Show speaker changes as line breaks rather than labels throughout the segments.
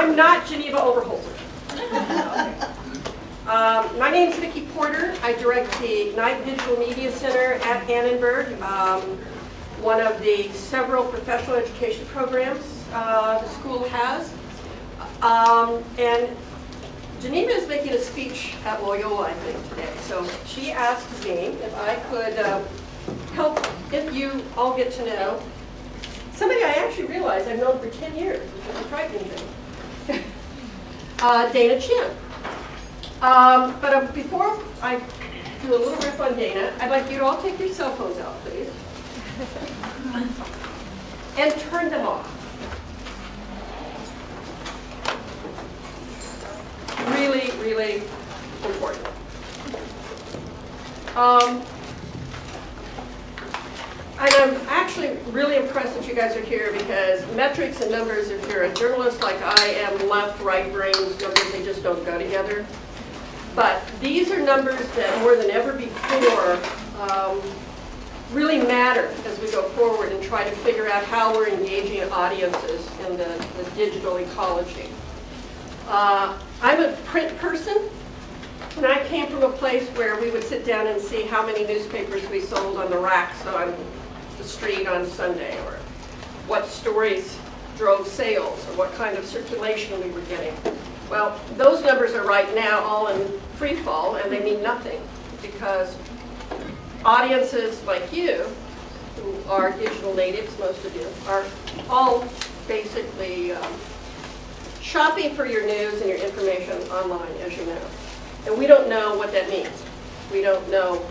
I'm not Geneva Overholser. My name is Vikki Porter. I direct the Ignite Digital Media Center at Annenberg, one of the several professional education programs the school has. And Geneva is making a speech at Loyola, I think, today. So she asked me if I could help if you all get to know somebody I actually realized I've known for 10 years, which is a frightening thing. Dana Chinn. But before I do a little riff on Dana, I'd like you to all take your cell phones out, please. And turn them off. Really, really important. And I'm actually really impressed that you guys are here because metrics and numbers, if you're a journalist like I am, left, right brains, numbers, they just don't go together. But these are numbers that more than ever before really matter as we go forward and try to figure out how we're engaging audiences in the digital ecology. I'm a print person, and I came from a place where we would sit down and see how many newspapers we sold on the racks on the street on Sunday, or what stories drove sales, or what kind of circulation we were getting. Well, those numbers are right now all in free fall, and they mean nothing because audiences like you, who are digital natives, most of you, are all basically shopping for your news and your information online, as you know. And we don't know what that means. We don't know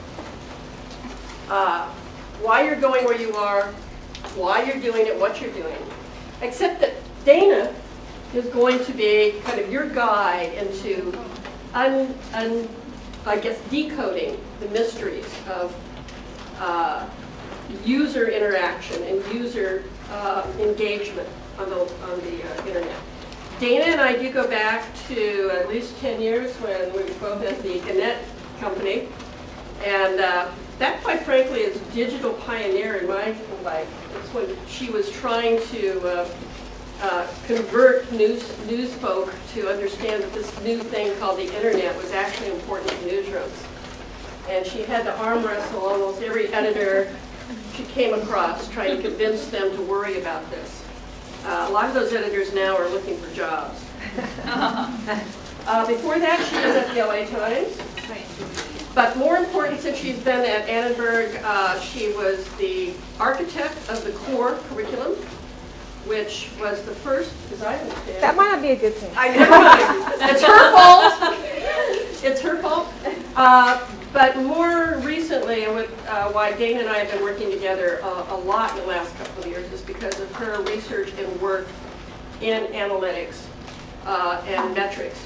why you're going where you are, why you're doing it, what you're doing, except that Dana is going to be kind of your guide into, I guess, decoding the mysteries of user interaction and user engagement on the internet. Dana and I do go back to at least 10 years when we were both at the Gannett company. And that, quite frankly, is a digital pioneer in my life. It's when she was trying to convert news folk to understand that this new thing called the internet was actually important to newsrooms. And she had to arm wrestle almost every editor she came across, trying to convince them to worry about this. A lot of those editors now are looking for jobs. Before that, she was at the LA Times. But more important, since she's been at Annenberg, she was the architect of the core curriculum, which was the first, as I understand.
That might not be a good thing.
I know. It's her fault. It's her fault. But more recently, and with why Dana and I have been working together a lot in the last couple of years, is because of her research and work in analytics and metrics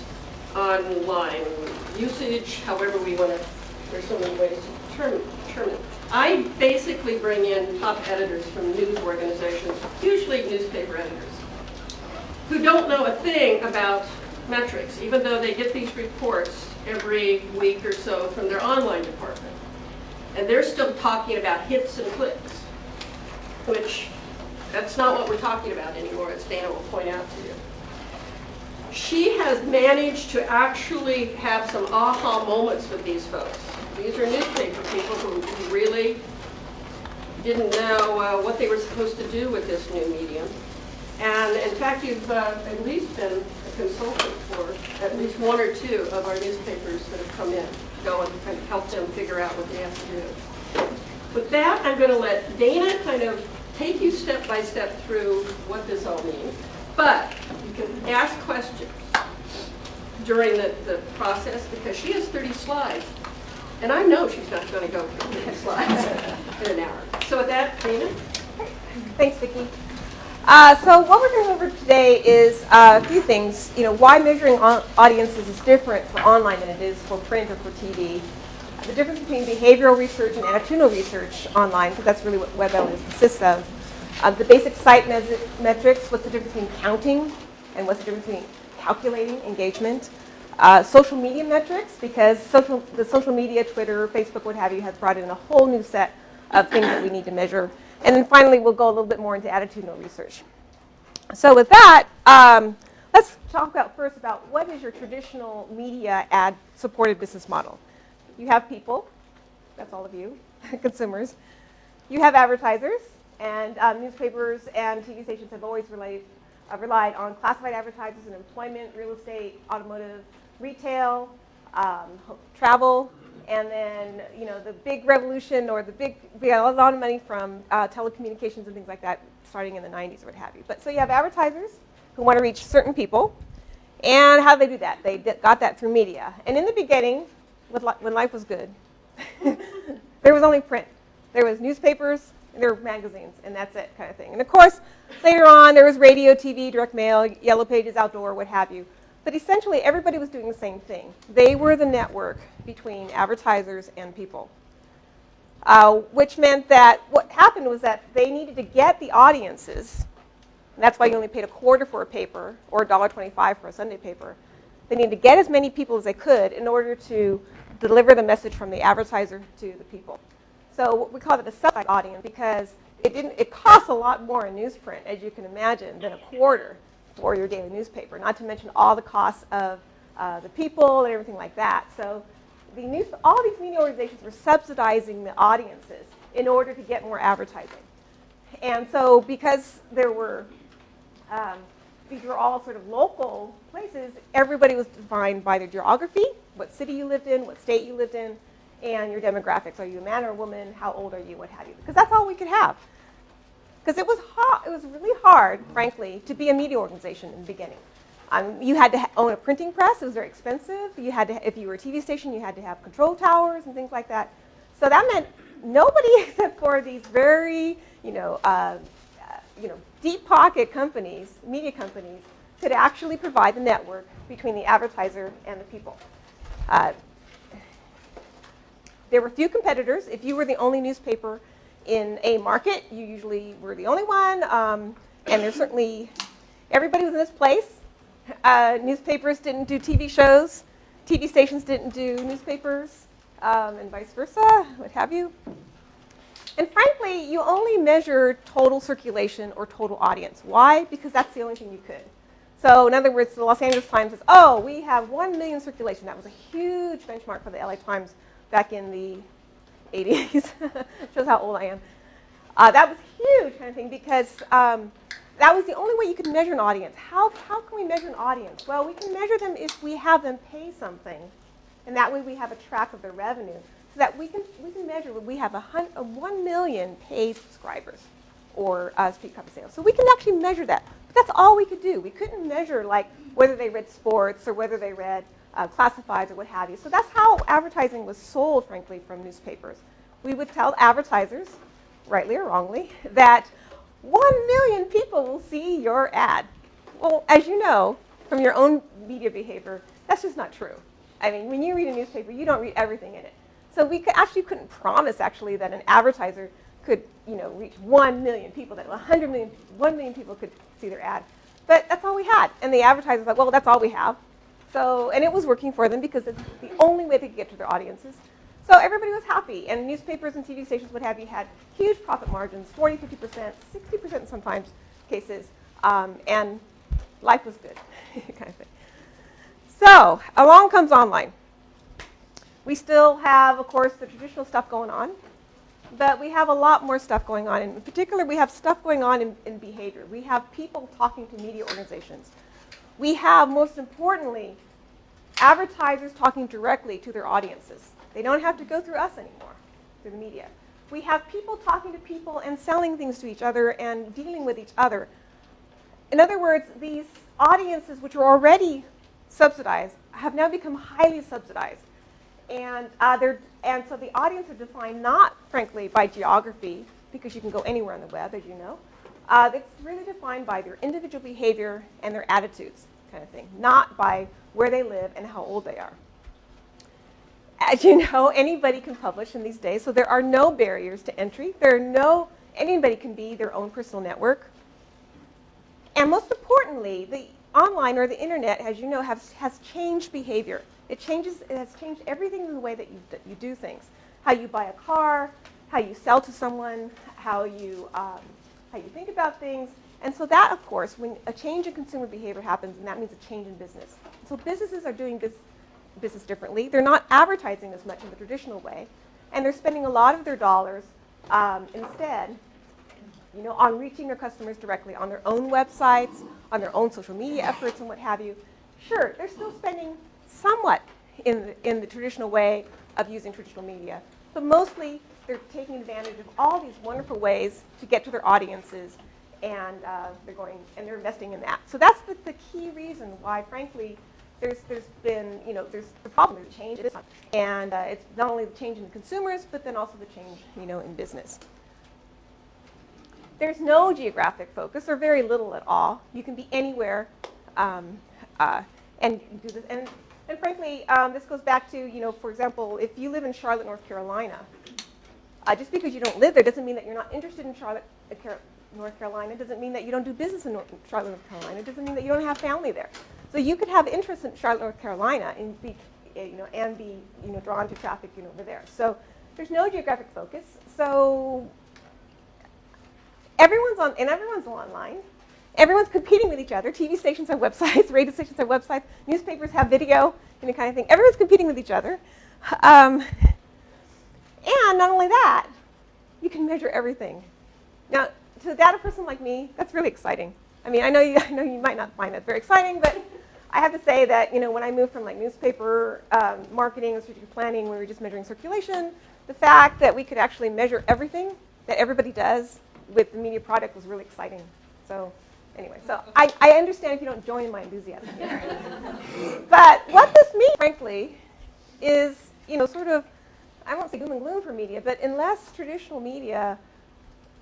online usage, however we want to. There's so many ways to determine it. I basically bring in top editors from news organizations, usually newspaper editors, who don't know a thing about metrics, even though they get these reports every week or so from their online department. And they're still talking about hits and clicks, which that's not what we're talking about anymore, as Dana will point out to you. She has managed to actually have some aha moments with these folks. These are newspaper people who really didn't know what they were supposed to do with this new medium. And in fact, you've at least been a consultant for at least one or two of our newspapers that have come in to go and kind of help them figure out what they have to do. With that, I'm going to let Dana kind of take you step by step through what this all means. But you can ask questions during the process because she has 30 slides. And I know she's not going to go through 30 slides in an hour. So with that, Dana.
Thanks, Vicki. So what we're going to go over today is a few things. Why measuring audiences is different for online than it is for print or for TV. The difference between behavioral research and attitudinal research online, because that's really what web analytics consists of. The basic site metrics, what's the difference between counting and what's the difference between calculating engagement. Social media metrics, because the social media, Twitter, Facebook, what have you, has brought in a whole new set of things that we need to measure. And then finally, we'll go a little bit more into attitudinal research. So with that, Let's talk about first about what is your traditional media ad-supported business model. You have people, that's all of you, consumers. You have advertisers, and newspapers and TV stations have always relied on classified advertisers in employment, real estate, automotive, retail, travel, and then the big revolution or we got a lot of money from telecommunications and things like that starting in the 90s or what have you. But so you have advertisers who want to reach certain people, and how do they do that? They got that through media. And in the beginning, when life was good, there was only print. There was newspapers, and there were magazines, and that's it kind of thing. And of course, later on, there was radio, TV, direct mail, yellow pages, outdoor, what have you. But essentially, everybody was doing the same thing. They were the network between advertisers and people, which meant that what happened was that they needed to get the audiences, and that's why you only paid a quarter for a paper or $1.25 for a Sunday paper. They needed to get as many people as they could in order to deliver the message from the advertiser to the people. So we call it a subsidized audience because it costs a lot more in newsprint, as you can imagine, than a quarter for your daily newspaper, not to mention all the costs of the people and everything like that. So all these media organizations were subsidizing the audiences in order to get more advertising. And so because these were all sort of local places, everybody was defined by their geography, what city you lived in, what state you lived in, and your demographics. Are you a man or a woman? How old are you? What have you? Because that's all we could have. Because it was really hard, frankly, to be a media organization in the beginning. You had to own a printing press. It was very expensive. You had to, if you were a TV station, you had to have control towers and things like that. So that meant nobody except for these very, deep pocket companies, media companies, could actually provide the network between the advertiser and the people. There were few competitors. If you were the only newspaper in a market, you usually were the only one. And there's certainly, everybody was in this place. Newspapers didn't do TV shows. TV stations didn't do newspapers, and vice versa, what have you. And frankly, you only measure total circulation or total audience. Why? Because that's the only thing you could. So in other words, the Los Angeles Times says, oh, we have 1 million circulation. That was a huge benchmark for the LA Times back in the 80s. Shows how old I am. That was huge kind of thing because that was the only way you could measure an audience. How can we measure an audience? Well, we can measure them if we have them pay something. And that way we have a track of their revenue. So that we can measure when we have 1 million paid subscribers or street copy sales. So we can actually measure that. But that's all we could do. We couldn't measure like whether they read sports or whether they read classifieds or what have you. So that's how advertising was sold, frankly, from newspapers. We would tell advertisers, rightly or wrongly, that 1 million people will see your ad. Well, as you know from your own media behavior, that's just not true. I mean, when you read a newspaper, you don't read everything in it. So we couldn't promise actually that an advertiser could, reach 1 million people, that 1 million people could see their ad. But that's all we had. And the advertisers were like, well, that's all we have. So, and it was working for them because it's the only way they could get to their audiences. So everybody was happy. And newspapers and TV stations, what have you, had huge profit margins, 40, 50%, 60% in sometimes cases. And life was good, kind of thing. So along comes online. We still have, of course, the traditional stuff going on, but we have a lot more stuff going on. In particular, we have stuff going on in behavior. We have people talking to media organizations. We have, most importantly, advertisers talking directly to their audiences. They don't have to go through us anymore, through the media. We have people talking to people and selling things to each other and dealing with each other. In other words, these audiences, which are already subsidized, have now become highly subsidized. And so the audience are defined not, frankly, by geography, because you can go anywhere on the web, as you know. It's really defined by their individual behavior and their attitudes, kind of thing, not by where they live and how old they are. As you know, anybody can publish in these days, so there are no barriers to entry. Anybody can be their own personal network. And most importantly, the online or the internet, as you know, has changed behavior. It has changed everything in the way that you do things. How you buy a car, how you sell to someone, how you think about things. And so that, of course, when a change in consumer behavior happens, and that means a change in business. So businesses are doing business differently. They're not advertising as much in the traditional way, and they're spending a lot of their dollars instead, on reaching their customers directly on their own websites, on their own social media efforts, and what have you. Sure, they're still spending somewhat in the traditional way of using traditional media, but mostly they're taking advantage of all these wonderful ways to get to their audiences, and they're investing in that. So that's the key reason why, frankly, there's been, there's the problem is change, and it's not only the change in the consumers, but then also the change, in business. There's no geographic focus, or very little at all. You can be anywhere and do this. And frankly, this goes back to, for example, if you live in Charlotte, North Carolina, just because you don't live there doesn't mean that you're not interested in Charlotte, North Carolina. Doesn't mean that you don't do business in Charlotte, North Carolina. It doesn't mean that you don't have family there. So you could have interest in Charlotte, North Carolina, and be, drawn to traffic, over there. So there's no geographic focus. So everyone's online. Everyone's competing with each other. TV stations have websites, radio stations have websites, newspapers have video, kind of thing. Everyone's competing with each other. And not only that, you can measure everything. Now, to a data person like me, that's really exciting. I mean, I know you might not find that very exciting, but I have to say that, when I moved from newspaper marketing and strategic planning, where we were just measuring circulation, the fact that we could actually measure everything that everybody does with the media product was really exciting. So anyway, so I understand if you don't join my enthusiasm. But what this means, frankly, is, sort of, I won't say doom and gloom for media, but unless traditional media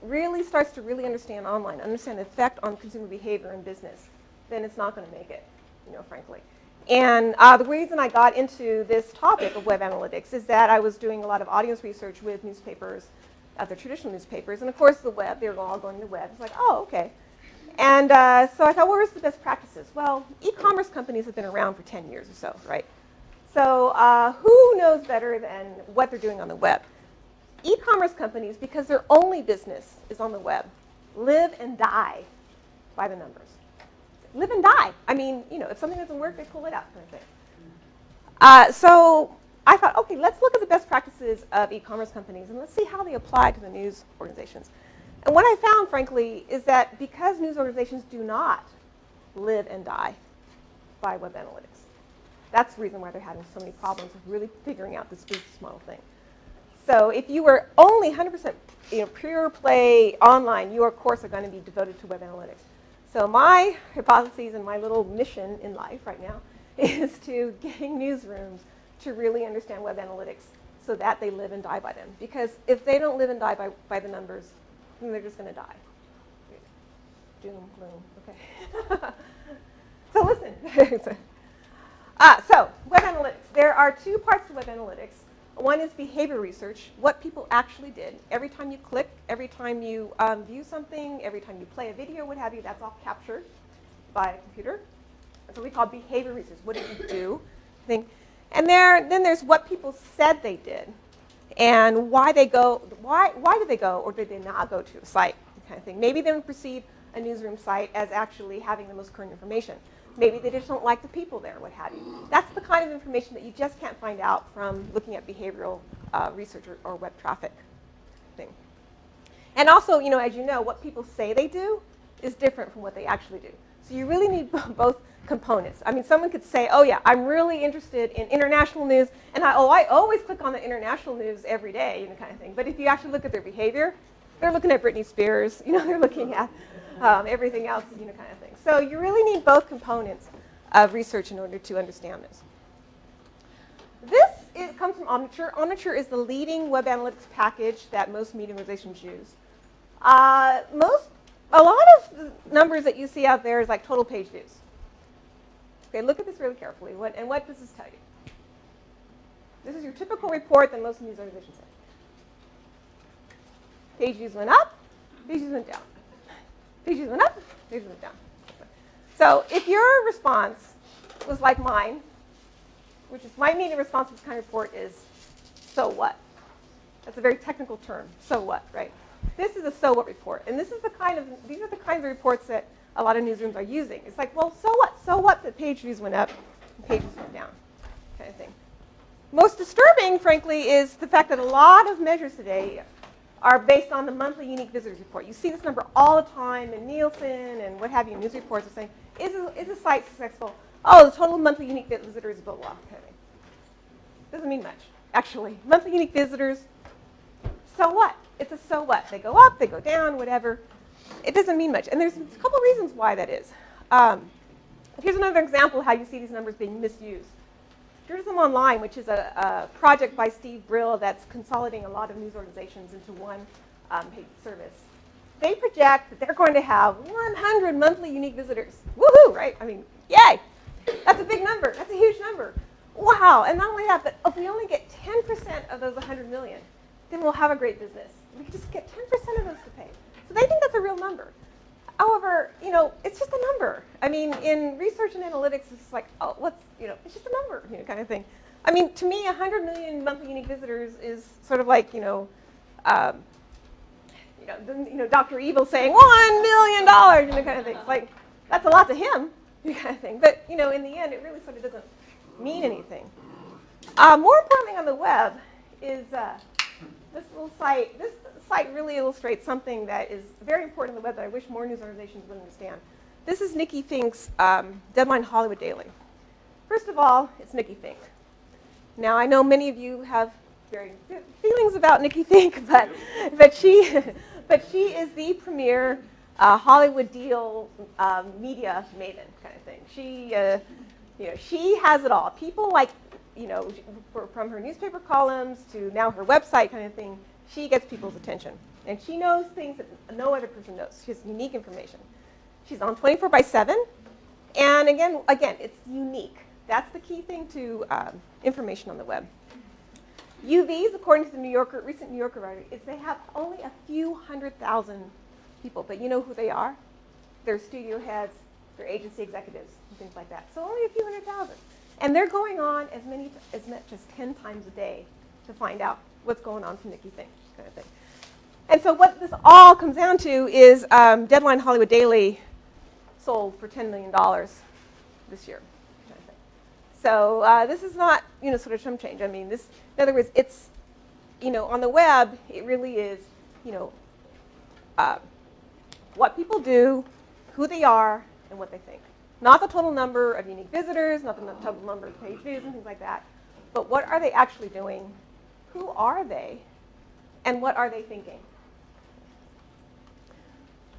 really starts to really understand online, understand the effect on consumer behavior and business, then it's not going to make it, frankly. And the reason I got into this topic of web analytics is that I was doing a lot of audience research with newspapers, the traditional newspapers, and of course the web. They were all going to the web. It's like, oh, okay. And so I thought, what were the best practices? Well, e-commerce companies have been around for 10 years or so, right? So who knows better than what they're doing on the web? E-commerce companies, because their only business is on the web, live and die by the numbers. Live and die. I mean, if something doesn't work, they pull it out, kind of thing. So I thought, okay, let's look at the best practices of e-commerce companies, and let's see how they apply to the news organizations. And what I found, frankly, is that because news organizations do not live and die by web analytics, that's the reason why they're having so many problems with really figuring out this business model thing. So if you were only 100% pure play online, you, of course, are going to be devoted to web analytics. So my hypothesis and my little mission in life right now is to getting newsrooms to really understand web analytics so that they live and die by them. Because if they don't live and die by the numbers, then they're just going to die. Doom, gloom, okay. So listen. So web analytics. There are two parts to web analytics. One is behavior research, what people actually did. Every time you click, every time you view something, every time you play a video, what have you, that's all captured by a computer. That's what we call behavior research. What did you do? And then there's what people said they did, and why did they go, or did they not go to a site, kind of thing. Maybe they don't perceive a newsroom site as actually having the most current information. Maybe they just don't like the people there, what have you. That's the kind of information that you just can't find out from looking at behavioral research or web traffic thing. And also, as you know, what people say they do is different from what they actually do. So you really need both components. I mean, someone could say, oh yeah, I'm really interested in international news, and I always click on the international news every day, kind of thing. But if you actually look at their behavior, they're looking at Britney Spears, they're looking at everything else, kind of thing. So you really need both components of research in order to understand this. This comes from Omniture. Omniture is the leading web analytics package that most media organizations use. A lot of the numbers that you see out there is like total page views. Okay, look at this really carefully. What does this tell you? This is your typical report that most news organizations have. Page views went up, page views went down. Page views went up, page views went down. So if your response was like mine, which is my media response to this kind of report is, so what? That's a very technical term, so what, right? this is a so what report. And these are the kinds of reports that a lot of newsrooms are using. It's like, well, so what? So what that page views went up and pages went down, kind of thing. Most disturbing, frankly, is the fact that a lot of measures today are based on the monthly unique visitors report. You see this number all the time in Nielsen and what have you, news reports are saying, is a site successful? Oh, the total monthly unique visitors, blah, blah, kind of thing. Doesn't mean much, actually. Monthly unique visitors, so what? It's a so what. They go up, they go down, whatever. It doesn't mean much. And there's a couple reasons why that is. Here's another example of how you see these numbers being misused. Journalism Online, which is a project by Steve Brill that's consolidating a lot of news organizations into one paid service. They project that they're going to have 100 monthly unique visitors. Woohoo, right? I mean, yay! That's a big number. That's a huge number. Wow, and not only that, but if we only get 10% of those 100 million, then we'll have a great business. We can just get 10% of those to pay. So they think that's a real number. However, it's just a number. I mean, in research and analytics, it's like, oh, it's just a number, kind of thing. I mean, to me, 100 million monthly unique visitors is sort of like, Dr. Evil saying $1 million, kind of thing. It's like, that's a lot to him, kind of thing. But, in the end, it really sort of doesn't mean anything. More importantly on the web is this little site. This site really illustrates something that is very important on the web that I wish more news organizations would understand. This is Nikki Fink's Deadline Hollywood Daily. First of all, it's Nikki Fink. Now, I know many of you have very good feelings about Nikki Fink, but she is the premier Hollywood deal media maven kind of thing. She has it all. People like, from her newspaper columns to now her website kind of thing, she gets people's attention. And she knows things that no other person knows. She has unique information. She's on 24/7. And again, it's unique. That's the key thing to information on the web. UVs, according to the recent New Yorker writer, is they have only a few 100,000 people. But you know who they are? They're studio heads, they're agency executives, and things like that. So only a few 100,000. And they're going on as much as 10 times a day to find out what's going on from Nikki Fink, kind of thing. And so what this all comes down to is Deadline Hollywood Daily sold for $10 million this year, kind of thing. So this is not, sort of some change. I mean, in other words, it's, on the web, it really is, what people do, who they are, and what they think. Not the total number of unique visitors, not the total number of page views and things like that, but what are they actually doing? Who are they? And what are they thinking?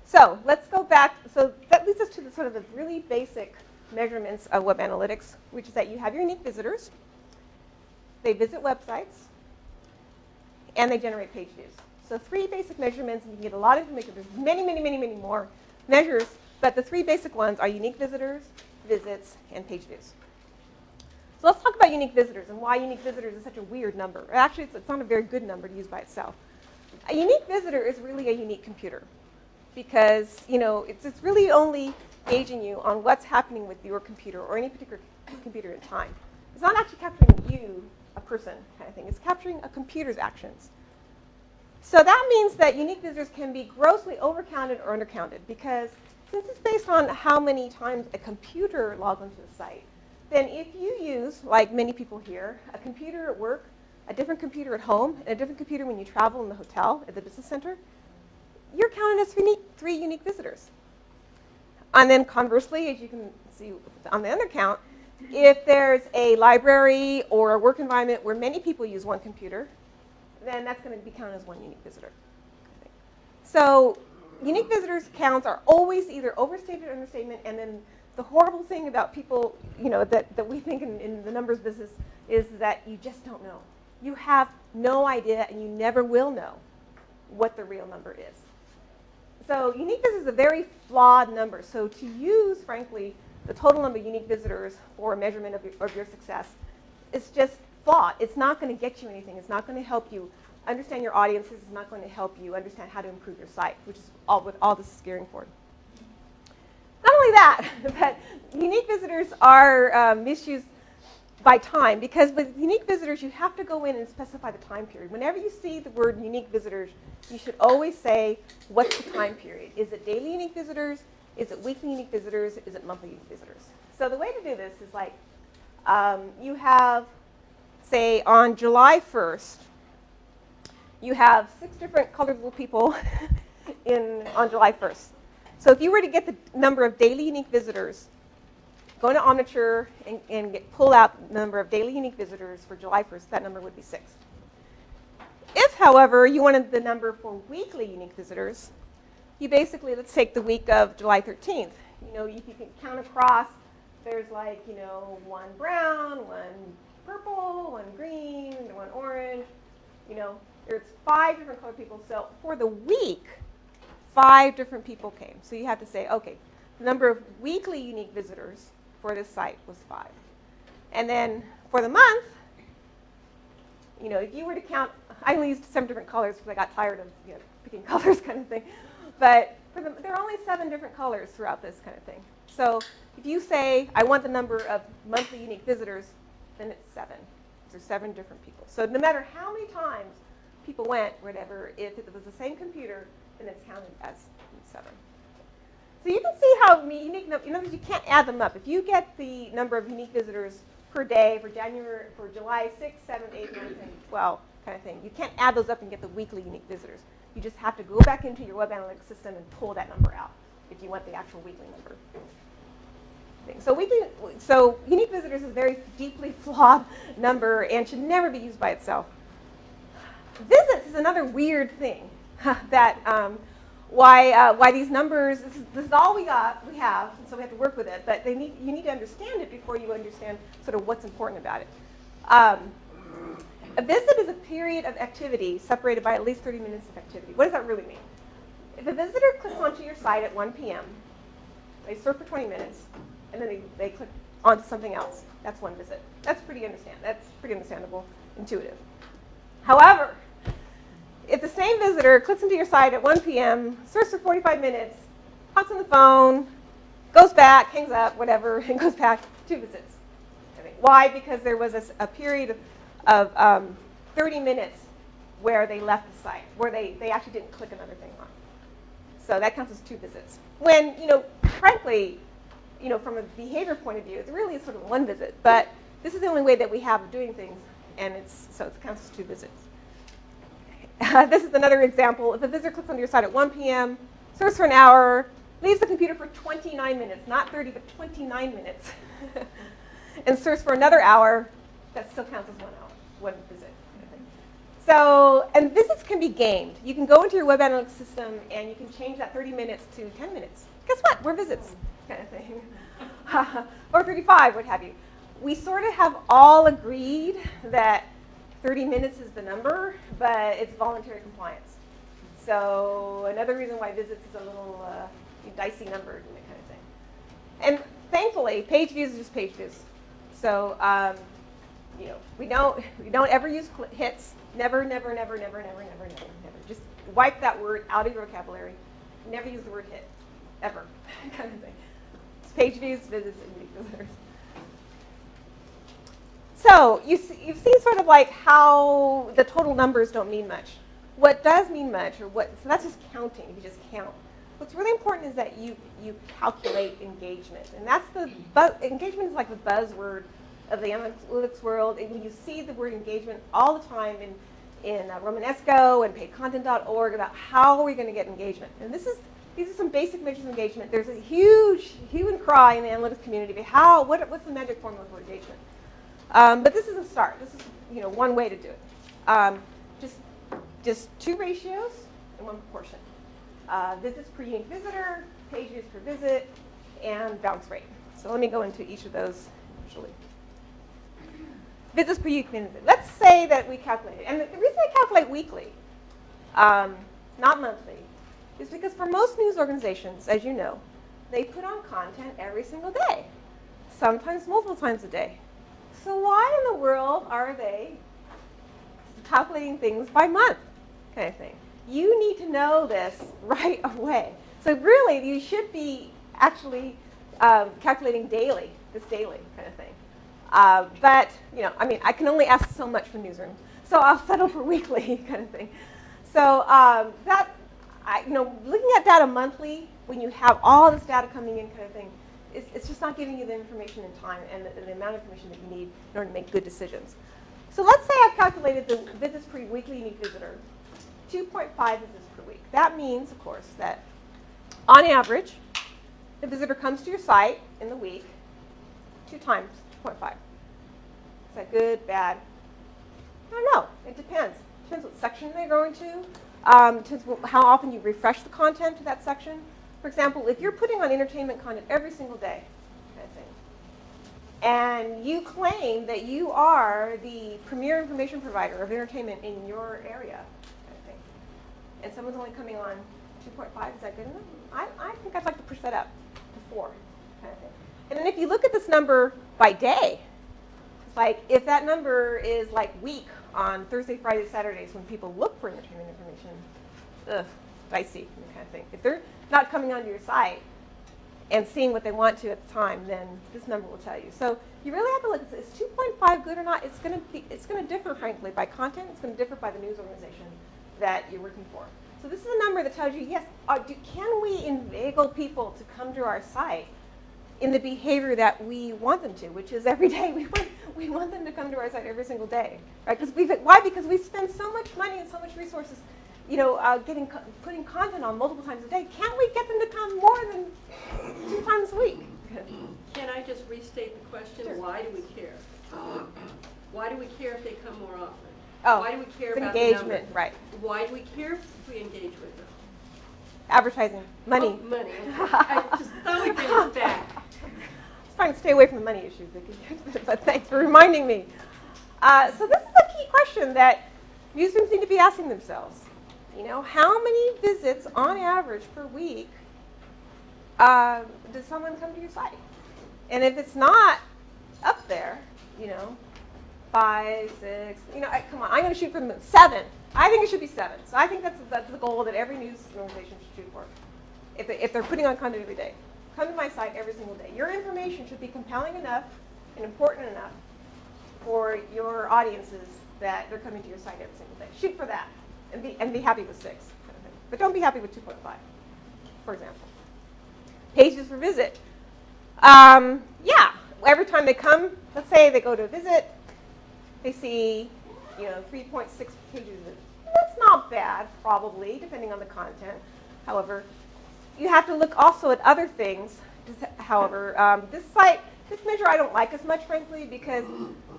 So let's go back. So that leads us to the sort of the really basic measurements of web analytics, which is that you have your unique visitors, they visit websites, and they generate page views. So 3 basic measurements, and you can get a lot of information. There's many, many, many, many more measures, but the 3 basic ones are unique visitors, visits, and page views. So let's talk about unique visitors and why unique visitors is such a weird number. Actually, it's not a very good number to use by itself. A unique visitor is really a unique computer because, it's really only gauging you on what's happening with your computer or any particular computer in time. It's not actually capturing you, a person, kind of thing. It's capturing a computer's actions. So that means that unique visitors can be grossly overcounted or undercounted because since it's based on how many times a computer logs onto the site, then if you use, like many people here, a computer at work, a different computer at home, and a different computer when you travel in the hotel at the business center, you're counted as 3 unique visitors. And then conversely, as you can see on the other count, if there's a library or a work environment where many people use one computer, then that's going to be counted as 1 unique visitor. So unique visitors counts are always either overstated or understatement, and then the horrible thing about people, that we think in the numbers business is that you just don't know. You have no idea, and you never will know what the real number is. So unique visitors is a very flawed number. So to use, frankly, the total number of unique visitors for a measurement of your success is just flawed. It's not going to get you anything. It's not going to help you understand your audiences. It's not going to help you understand how to improve your site, which is what all this is gearing for. Not only that, but unique visitors are misused by time, because with unique visitors, you have to go in and specify the time period. Whenever you see the word unique visitors, you should always say, what's the time period? Is it daily unique visitors? Is it weekly unique visitors? Is it monthly unique visitors? So the way to do this is like, you have, say, on July 1st, you have 6 different colorful people on July 1st. So if you were to get the number of daily unique visitors, go into Omniture and pull out the number of daily unique visitors for July 1st, that number would be 6. If, however, you wanted the number for weekly unique visitors, you basically, let's take the week of July 13th. You know, if you can count across, there's like, you know, 1 brown, 1 purple, 1 green, 1 orange. You know, there's 5 different colored people. So for the week, 5 different people came. So you have to say, okay, the number of weekly unique visitors for this site was 5. And then for the month, you know, if you were to count, I only used 7 different colors because I got tired of, you know, picking colors kind of thing. But there are only 7 different colors throughout this kind of thing. So if you say, I want the number of monthly unique visitors, then it's 7. There's 7 different people. So no matter how many times people went, whatever, if it was the same computer, then it's counted as 7. So you can see how unique, in other words, you can't add them up. If you get the number of unique visitors per day for July 6th, 7th, 8th, 9th, and 12th kind of thing, you can't add those up and get the weekly unique visitors. You just have to go back into your web analytics system and pull that number out if you want the actual weekly number. So unique visitors is a very deeply flawed number and should never be used by itself. Visits is another weird thing that why these numbers, this is all we have, and so we have to work with it, but you need to understand it before you understand sort of what's important about it. A visit is a period of activity separated by at least 30 minutes of activity. What does that really mean? If a visitor clicks onto your site at 1 p.m., they surf for 20 minutes, and then they click onto something else, that's one visit. That's pretty understandable, intuitive. However, if the same visitor clicks into your site at 1 p.m., surfs for 45 minutes, hops on the phone, goes back, hangs up, whatever, and goes back, 2 visits. Why? Because there was a period of 30 minutes where they left the site, where they actually didn't click another thing on. So that counts as 2 visits. When, you know, frankly, you know, from a behavior point of view, it really is sort of 1 visit. But this is the only way that we have of doing things, and so it counts as 2 visits. This is another example. If a visitor clicks onto your site at 1 p.m., surfs for an hour, leaves the computer for 29 minutes, not 30, but 29 minutes, and surfs for another hour, that still counts as 1 hour, 1 visit. So, and visits can be gamed. You can go into your web analytics system and you can change that 30 minutes to 10 minutes. Guess what? We're visits, kind of thing. Or 35, what have you. We sort of have all agreed that 30 minutes is the number, but it's voluntary compliance. So another reason why visits is a little dicey number and that kind of thing. And thankfully, page views is just page views. So you know, we don't ever use hits. Never, never, never, never, never, never, never, never. Just wipe that word out of your vocabulary. Never use the word hit, ever, kind of thing. It's page views, visits, and unique visitors. So you've seen sort of like how the total numbers don't mean much. What does mean much, so that's just counting, if you just count. What's really important is that you calculate engagement. And that's engagement is like the buzzword of the analytics world. And you see the word engagement all the time in Romanesco and paidcontent.org about how are we going to get engagement. And these are some basic measures of engagement. There's a huge hue and cry in the analytics community about what's the magic formula for engagement. But this is a start. This is one way to do it. Just 2 ratios and 1 proportion. Visits per unique visitor, page views per visit, and bounce rate. So let me go into each of those visually. Visits per unique visit. Let's say that we calculate it. And the reason I calculate weekly, not monthly, is because for most news organizations, as you know, they put on content every single day, sometimes multiple times a day. So why in the world are they calculating things by month, kind of thing? You need to know this right away. So really, you should be actually calculating daily, this daily kind of thing. But, I mean, I can only ask so much from Newsroom. So I'll settle for weekly kind of thing. So looking at data monthly, when you have all this data coming in kind of thing, it's just not giving you the information in time and the amount of information that you need in order to make good decisions. So let's say I've calculated the visits per weekly unique visitor, 2.5 visits per week. That means, of course, that on average, the visitor comes to your site in the week 2 times 2.5. Is that good, bad? I don't know. It depends. Depends what section they're going to. Depends how often you refresh the content to that section. For example, if you're putting on entertainment content every single day, kind of thing, and you claim that you are the premier information provider of entertainment in your area, kind of thing, and someone's only coming on 2.5, is that good enough? I think I'd like to push that up to 4, kind of thing. And then if you look at this number by day, it's like if that number is like weak on Thursday, Friday, Saturdays when people look for entertainment information, dicey kind of thing. If they're not coming onto your site and seeing what they want to at the time, then this number will tell you. So you really have to look. Is 2.5 good or not? It's going to differ, frankly, by content. It's going to differ by the news organization that you're working for. So this is a number that tells you, yes, can we inveigle people to come to our site in the behavior that we want them to, which is every day. We want them to come to our site every single day, right? Why? Because we spend so much money and so much resources, putting content on multiple times a day. Can't we get them to come more than 2 times a week?
Can I just restate the question?
Sure.
Why do we care? Why do we care if they come more often?
Oh,
why do we care about
engagement,
the number?
right?
Why do we care if we engage with them?
Advertising, money.
Oh, money. I just thought we'd bring it back.
I was trying to stay away from the money issue, Vicki, but thanks for reminding me. So this is a key question that newsrooms need to be asking themselves. How many visits on average per week does someone come to your site? And if it's not up there, 5, 6, come on, I'm going to shoot for the moon. 7. I think it should be 7. So I think that's the goal that every news organization should shoot for. If they're putting on content every day, come to my site every single day. Your information should be compelling enough and important enough for your audiences that they're coming to your site every single day. Shoot for that, and be happy with 6, kind of thing. But don't be happy with 2.5, for example. Pages per visit. Every time they come, let's say they go to a visit, they see 3.6 pages. That's not bad, probably, depending on the content. However, you have to look also at other things. However, this measure I don't like as much, frankly, because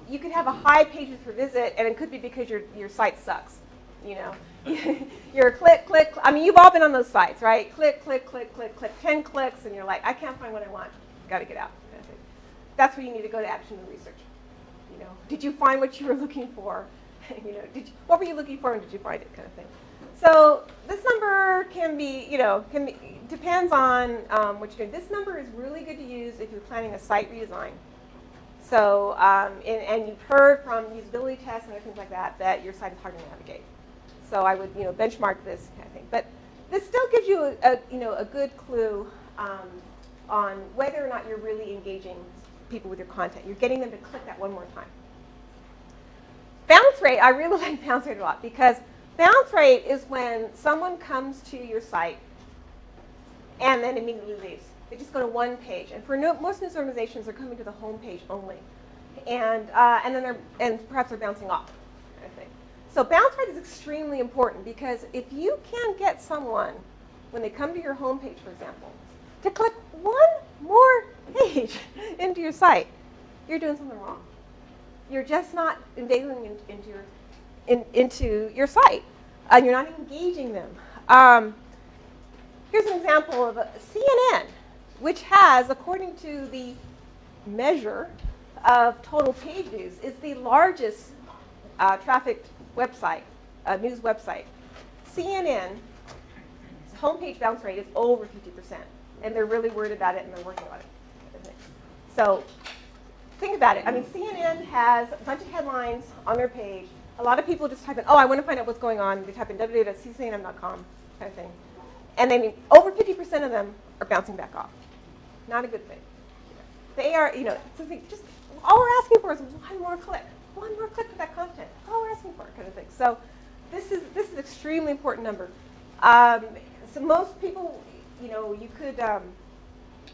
you could have a high pages per visit, and it could be because your site sucks. You're click. I mean, you've all been on those sites, right? Click, 10 clicks, and you're like, I can't find what I want. Got to get out. That's where you need to go to action and research. Did you find what you were looking for? What were you looking for, and did you find it, kind of thing. So this number depends on what you're doing. This number is really good to use if you're planning a site redesign. So, and you've heard from usability tests and other things like that your site is hard to navigate. So I would, benchmark this kind of thing. But this still gives you a good clue on whether or not you're really engaging people with your content. You're getting them to click that one more time. Bounce rate, I really like bounce rate a lot, because bounce rate is when someone comes to your site and then immediately leaves. They just go to one page. And for most news organizations, they're coming to the home page only. And perhaps they're bouncing off, kind of thing. So bounce rate is extremely important, because if you can get someone, when they come to your home page, for example, to click one more page into your site, you're doing something wrong. You're just not inveigling into your site, and you're not engaging them. Here's an example of CNN, which has, according to the measure of total page views, is the largest trafficked website, news website. CNN's homepage bounce rate is over 50%, and they're really worried about it, and they're working on it. So think about it. I mean, CNN has a bunch of headlines on their page. A lot of people just type in, I want to find out what's going on. They type in www.ccnn.com, kind of thing. And then over 50% of them are bouncing back off. Not a good thing. They are, just all we're asking for is one more click to that content. All we're asking for, kind of thing. So this is an extremely important number. So most people, you could,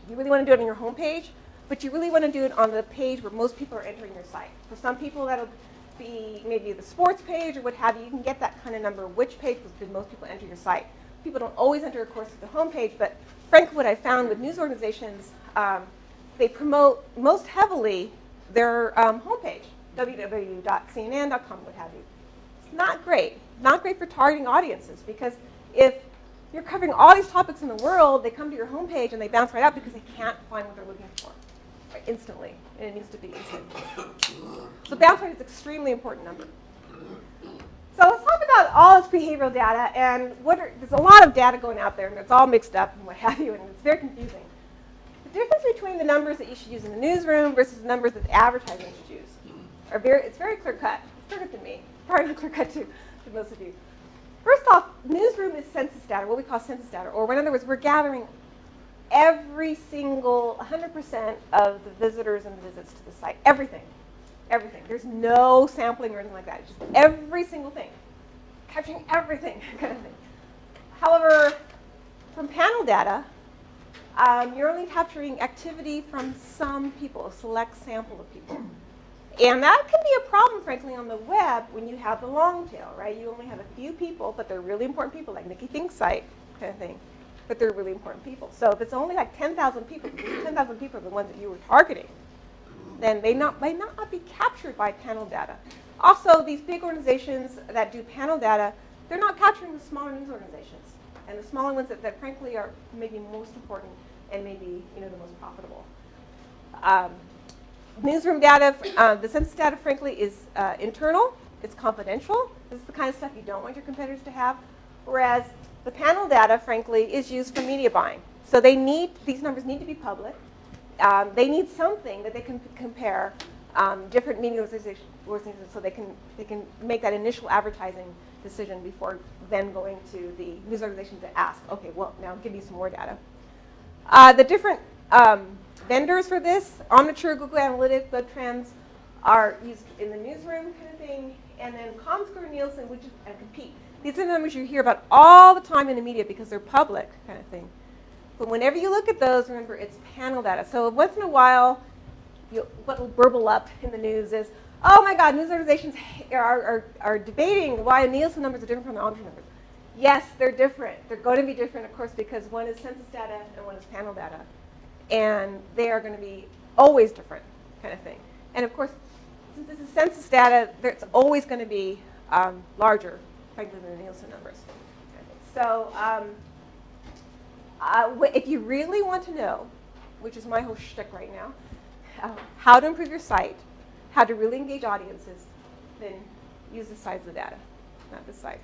you really want to do it on your home page, but you really want to do it on the page where most people are entering your site. For some people, that'll be maybe the sports page or what have you. You can get that kind of number. Which page did most people enter your site? People don't always enter, of course, at the home page, but frankly, what I found with news organizations, they promote most heavily their homepage, www.cnn.com, what have you. It's not great for targeting audiences, because if you're covering all these topics in the world, they come to your homepage and they bounce right out because they can't find what they're looking for instantly, and it needs to be instant. So bounce rate is an extremely important number. So let's talk about all this behavioral data, and there's a lot of data going out there, and it's all mixed up and what have you, and it's very confusing. The difference between the numbers that you should use in the newsroom versus the numbers that the advertising should use it's very clear cut. It's clear cut to me, probably clear cut to most of you. First off, newsroom is census data, what we call census data, or in other words, we're gathering every single 100% of the visitors and the visits to the site. Everything. There's no sampling or anything like that. It's just every single thing. Capturing everything, kind of thing. However, from panel data, you're only capturing activity from some people, a select sample of people. And that can be a problem, frankly, on the web when you have the long tail, right? You only have a few people, but they're really important people, like Nikki Fink's site, kind of thing. But they're really important people. So if it's only like 10,000 people, 10,000 people are the ones that you were targeting, then they might not be captured by panel data. Also, these big organizations that do panel data, they're not capturing the smaller news organizations, and the smaller ones that frankly are maybe most important and maybe the most profitable. Newsroom data, the census data, frankly, is internal. It's confidential. This is the kind of stuff you don't want your competitors to have. Whereas the panel data, frankly, is used for media buying. So these numbers need to be public. They need something that they can compare different media organizations so they can make that initial advertising decision before then going to the news organization to ask, okay, well, now give me some more data. The different vendors for this, Omniture, Google Analytics, WebTrends, are used in the newsroom kind of thing, and then Comscore, Nielsen, which is and Compete. These are the numbers you hear about all the time in the media because they're public kind of thing. But whenever you look at those, remember it's panel data. So once in a while, what will burble up in the news is, oh my God, news organizations are debating why Nielsen numbers are different from the Omniture numbers. Yes, they're different. They're going to be different, of course, because one is census data and one is panel data. And they are going to be always different kind of thing. And of course, since this is census data, it's always going to be larger, frankly, than the Nielsen numbers. So if you really want to know, which is my whole shtick right now, how to improve your site, how to really engage audiences, then use this side of the data, not this side.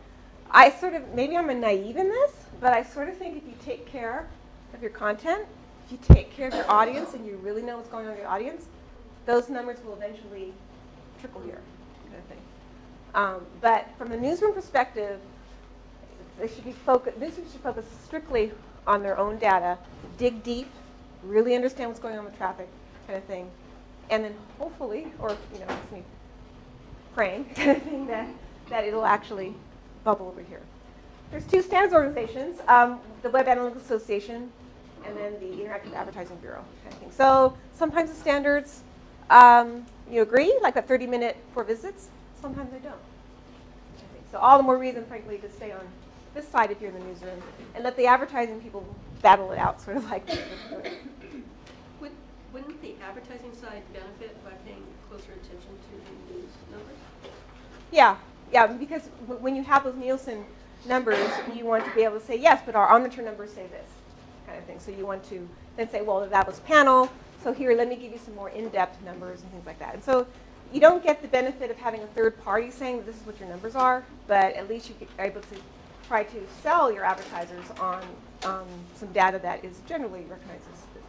Maybe I'm a naive in this, but I sort of think if you take care of your content, if you take care of your audience and you really know what's going on with your audience, those numbers will eventually trickle here, kind of thing. But from the newsroom perspective, newsrooms should focus strictly on their own data, dig deep, really understand what's going on with traffic, kind of thing, and then hopefully, or it's me praying, kind of thing, that it'll actually bubble over here. There's two standards organizations, the Web Analytics Association and then the Interactive Advertising Bureau, kind of thing. So sometimes the standards you agree, like that 30-minute for visits. Sometimes they don't. So all the more reason, frankly, to stay on this side if you're in the newsroom and let the advertising people battle it out, sort of like.
Wouldn't the advertising side benefit by paying closer attention to the news numbers?
Yeah, because when you have those Nielsen numbers, you want to be able to say, yes, but our Omniture numbers say this, kind of thing. So you want to then say, well, that was panel, so here, let me give you some more in-depth numbers and things like that. And so you don't get the benefit of having a third party saying that this is what your numbers are, but at least you are able to try to sell your advertisers on some data that is generally recognized as good.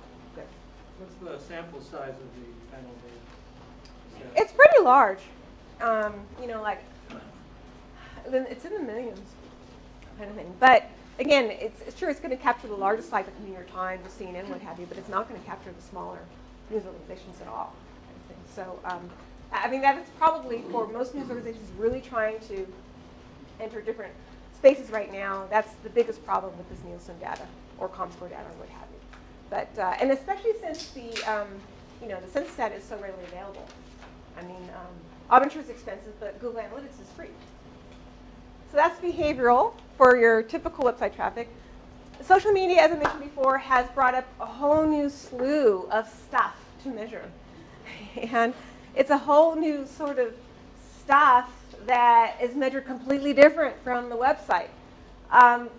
What's the sample size of the panel data?
It's pretty large. It's in the millions, kind of thing. But again, it's true. It's going to capture the largest sites like the New York Times, or CNN, what have you. But it's not going to capture the smaller news organizations at all. Kind of thing. So, I mean, that is probably for most news organizations really trying to enter different spaces right now. That's the biggest problem with this Nielsen data or Comscore data or what have you. But and especially since the the census data is so readily available. I mean, Omniture is expensive, but Google Analytics is free. So that's behavioral for your typical website traffic. Social media, as I mentioned before, has brought up a whole new slew of stuff to measure. And it's a whole new sort of stuff that is measured completely different from the website.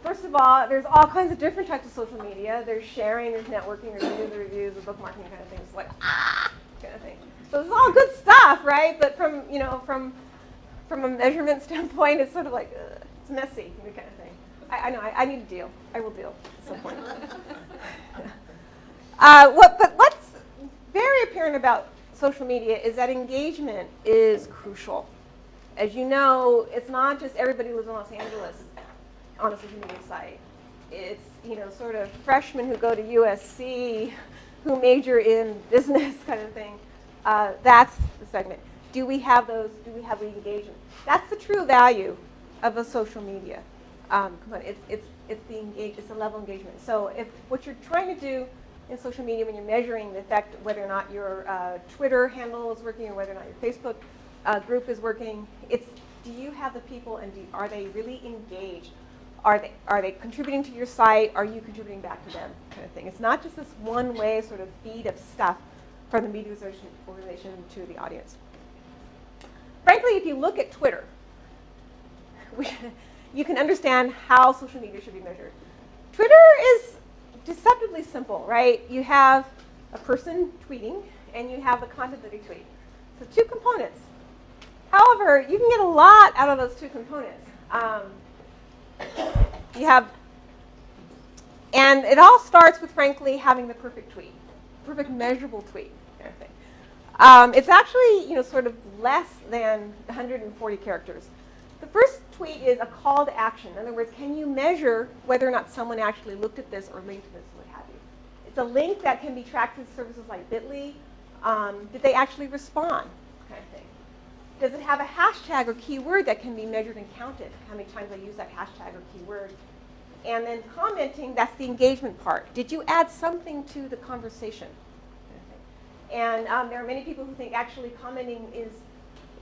First of all, there's all kinds of different types of social media. There's sharing, there's networking, there's news, reviews, there's bookmarking kind of things, like kind of thing. So it's all good stuff, right? But from a measurement standpoint, it's sort of like it's messy, kind of thing. I know I need to deal. I will deal at some point. But what's very apparent about social media is that engagement is crucial. As you know, it's not just everybody who lives in Los Angeles on a social media site. It's sort of freshmen who go to USC, who major in business kind of thing. That's the segment. Do we have those? Do we have the engagement? That's the true value of a social media component. It's the level of engagement. So if what you're trying to do in social media when you're measuring the effect, whether or not your Twitter handle is working or whether or not your Facebook group is working, it's do you have the people and are they really engaged? Are they contributing to your site? Are you contributing back to them, kind of thing? It's not just this one-way sort of feed of stuff from the media organization to the audience. Frankly, if you look at Twitter, you can understand how social media should be measured. Twitter is deceptively simple, right? You have a person tweeting, and you have the content that they tweet. So two components. However, you can get a lot out of those two components. And it all starts with, frankly, having the perfect tweet, perfect measurable tweet, kind of thing. It's actually, sort of less than 140 characters. The first tweet is a call to action. In other words, can you measure whether or not someone actually looked at this or linked to this, what have you? It's a link that can be tracked through services like Bitly. Did they actually respond, kind of thing? Does it have a hashtag or keyword that can be measured and counted? How many times I use that hashtag or keyword? And then commenting, that's the engagement part. Did you add something to the conversation? And there are many people who think actually commenting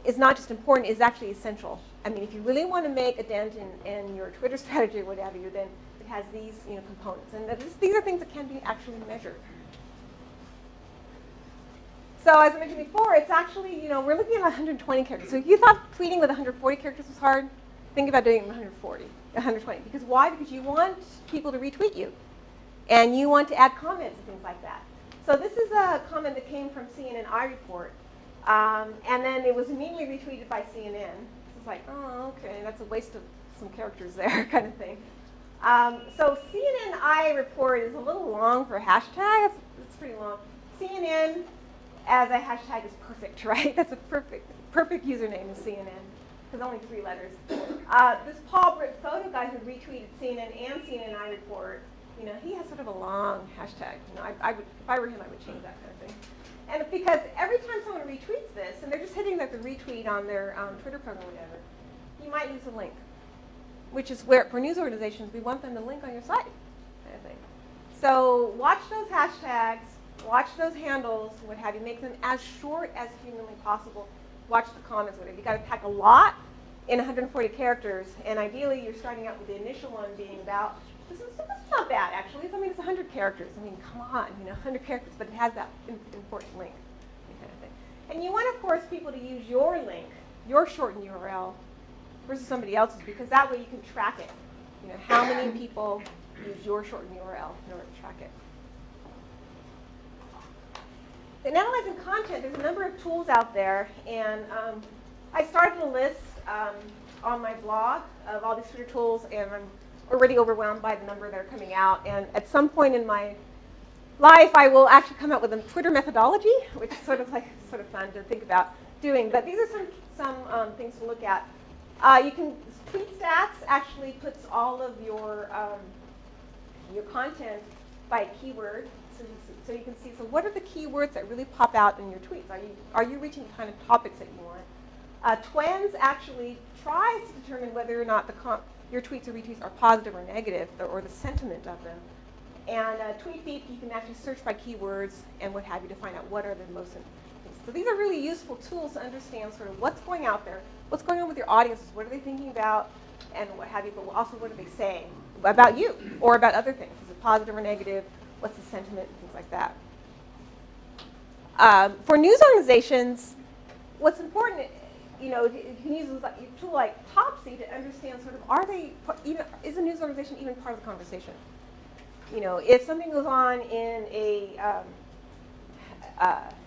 is not just important, is actually essential. I mean, if you really want to make a dent in your Twitter strategy or whatever, then it has these components. And these are things that can be actually measured. So as I mentioned before, it's actually, we're looking at 120 characters. So if you thought tweeting with 140 characters was hard, think about doing it with 120. Because why? Because you want people to retweet you. And you want to add comments and things like that. So this is a comment that came from CNN iReport. And then it was immediately retweeted by CNN. It's like, oh, okay, that's a waste of some characters there, kind of thing. So CNN iReport is a little long for a hashtag. It's pretty long. CNN as a hashtag is perfect, right? That's a perfect username is CNN, because only 3 letters. This Paul Britt photo guy who retweeted CNN and CNN iReport, he has sort of a long hashtag. I would, if I were him, I would change that kind of thing. And because every time someone retweets this, and they're just hitting like the retweet on their Twitter program or whatever, you might use a link, which is where, for news organizations, we want them to link on your site, kind of thing. So watch those hashtags, watch those handles, what have you, make them as short as humanly possible. Watch the comments, whatever. You've got to pack a lot in 140 characters, and ideally you're starting out with the initial one being about, this is not bad, actually. I mean, it's 100 characters. I mean, come on, 100 characters, but it has that important link, kind of thing. And you want, of course, people to use your link, your shortened URL, versus somebody else's, because that way you can track it. How many people use your shortened URL in order to track it. In analyzing content, there's a number of tools out there, and I started a list on my blog of all these Twitter tools, and I'm already overwhelmed by the number that are coming out. And at some point in my life, I will actually come out with a Twitter methodology, which is sort of fun to think about doing. But these are some things to look at. TweetStats actually puts all of your content by keyword. so you can see, so what are the keywords that really pop out in your tweets? Are you reaching the kind of topics that you want? Twens actually tries to determine whether or not your tweets or retweets are positive or negative, or the sentiment of them. And TweetFeed, you can actually search by keywords and what have you to find out what are the most important things. So these are really useful tools to understand sort of what's going out there, what's going on with your audiences, what are they thinking about, and what have you, but also what are they saying about you or about other things. Is it positive or negative? What's the sentiment and things like that. For news organizations, what's important, you can use a tool like Topsy to understand sort of is a news organization even part of the conversation? If something goes on in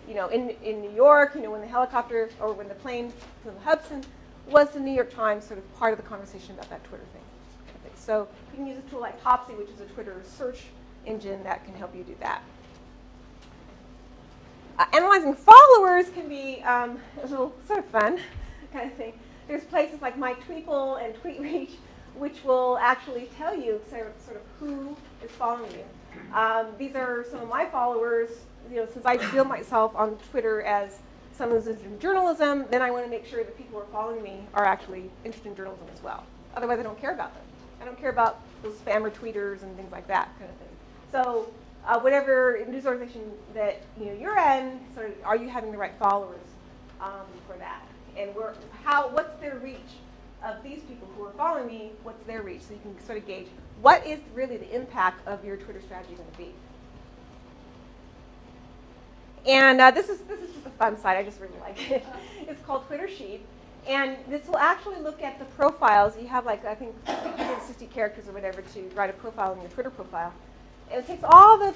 in New York, when the helicopter or when the plane from the Hudson, was the New York Times sort of part of the conversation about that Twitter thing? So you can use a tool like Topsy, which is a Twitter search engine that can help you do that. Analyzing followers can be a little sort of fun kind of thing. There's places like MyTweeple and TweetReach, which will actually tell you sort of who is following you. These are some of my followers. Since I feel myself on Twitter as someone who's interested in journalism, then I want to make sure that people who are following me are actually interested in journalism as well. Otherwise, I don't care about them. I don't care about those spammer tweeters and things like that kind of thing. So whatever news organization that you're in, sort of, are you having the right followers for that? And what's their reach of these people who are following me? What's their reach? So you can sort of gauge what is really the impact of your Twitter strategy going to be. And this is just a fun site. I just really like it. It's called Twitter Sheet. And this will actually look at the profiles. You have I think 160 characters or whatever to write a profile in your Twitter profile. And it takes all the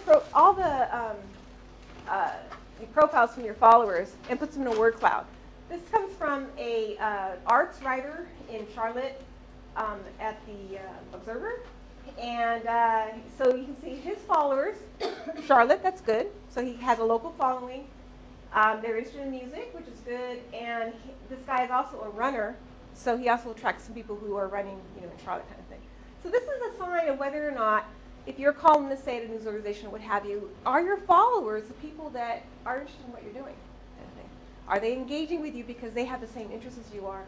profiles from your followers and puts them in a word cloud. This comes from a arts writer in Charlotte at the Observer. And so you can see his followers. Charlotte, that's good. So he has a local following. They're interested in music, which is good. And this guy is also a runner. So he also attracts some people who are running in Charlotte kind of thing. So this is a sign of whether or not, if you're calling to say at a news organization or what have you, are your followers the people that are interested in what you're doing? Kind of thing. Are they engaging with you because they have the same interests as you are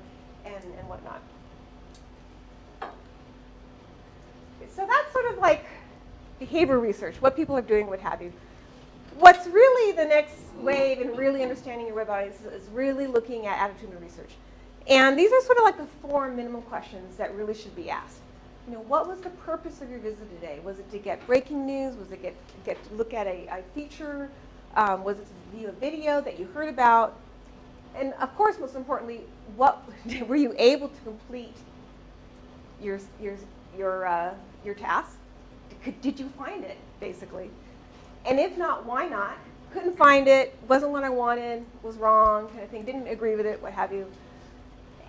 and whatnot? So that's sort of like behavior research, what people are doing, what have you. What's really the next wave in really understanding your web audience is really looking at attitudinal research. And these are sort of like the 4 minimum questions that really should be asked. What was the purpose of your visit today? Was it to get breaking news? Was it get to look at a feature? Was it to view a video that you heard about? And of course, most importantly, what were you able to complete your task? Did you find it, basically? And if not, why not? Couldn't find it, wasn't what I wanted, was wrong, kind of thing, didn't agree with it, what have you.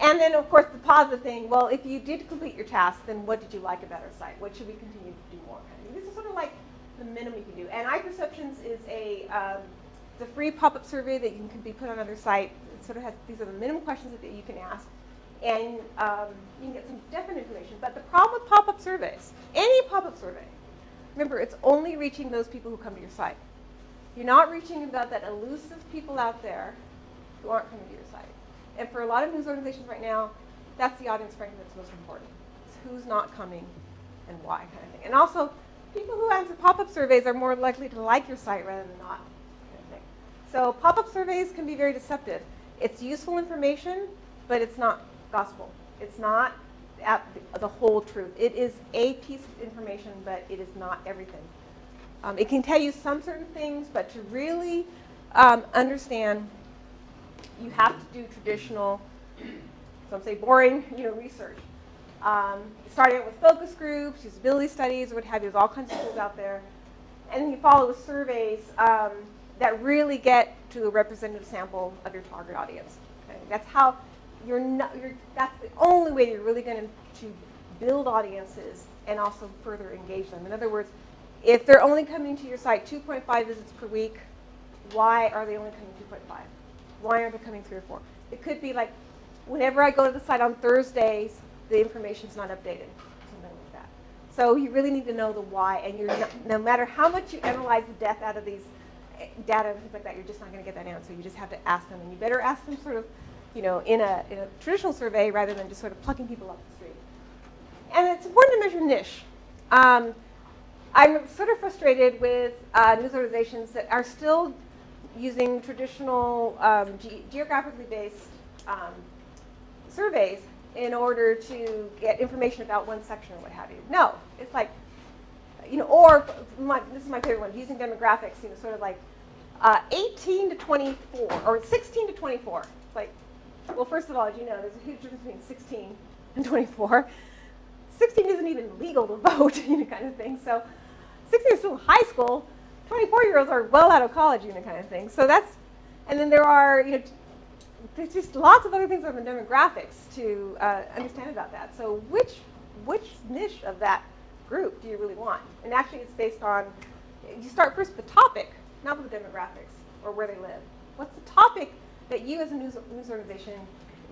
And then, of course, the positive thing, well, if you did complete your task, then what did you like about our site? What should we continue to do more? This is sort of like the minimum you can do. And iPerceptions is it's a free pop-up survey that can be put on other site. It sort of has, these are the minimum questions that you can ask. And you can get some definite information. But the problem with pop-up surveys, any pop-up survey, remember, it's only reaching those people who come to your site. You're not reaching about that elusive people out there who aren't coming to your site. And for a lot of news organizations right now, that's the audience, frankly, that's most important. It's who's not coming and why, kind of thing. And also, people who answer pop-up surveys are more likely to like your site rather than not, kind of thing. So pop-up surveys can be very deceptive. It's useful information, but it's not gospel. It's not the whole truth. It is a piece of information, but it is not everything. It can tell you some certain things, but to really understand, you have to do traditional, some say boring, research. Starting out with focus groups, usability studies, or what have you. There's all kinds of tools out there. And then you follow with surveys that really get to a representative sample of your target audience. Okay? That's how that's the only way you're really going to build audiences and also further engage them. In other words, if they're only coming to your site 2.5 visits per week, why are they only coming 2.5? Why aren't they coming 3 or 4? It could be like, whenever I go to the site on Thursdays, the information's not updated, something like that. So you really need to know the why, and no matter how much you analyze the depth out of these data and things like that, you're just not going to get that answer. You just have to ask them, and you better ask them sort of, in a traditional survey rather than just sort of plucking people off the street. And it's important to measure niche. I'm sort of frustrated with news organizations that are still using traditional geographically based surveys in order to get information about one section or what have you. No, it's like, or this is my favorite one, using demographics, sort of like 18 to 24, or 16 to 24. It's like, well, first of all, as you know, there's a huge difference between 16 and 24. 16 isn't even legal to vote, kind of thing. So 16 is still in high school. 24-year-olds are well out of college, kind of thing. So that's, and then there are, there's just lots of other things on the demographics to understand about that. So which niche of that group do you really want? And actually, it's based on, you start first with the topic, not with the demographics or where they live. What's the topic that you as a news organization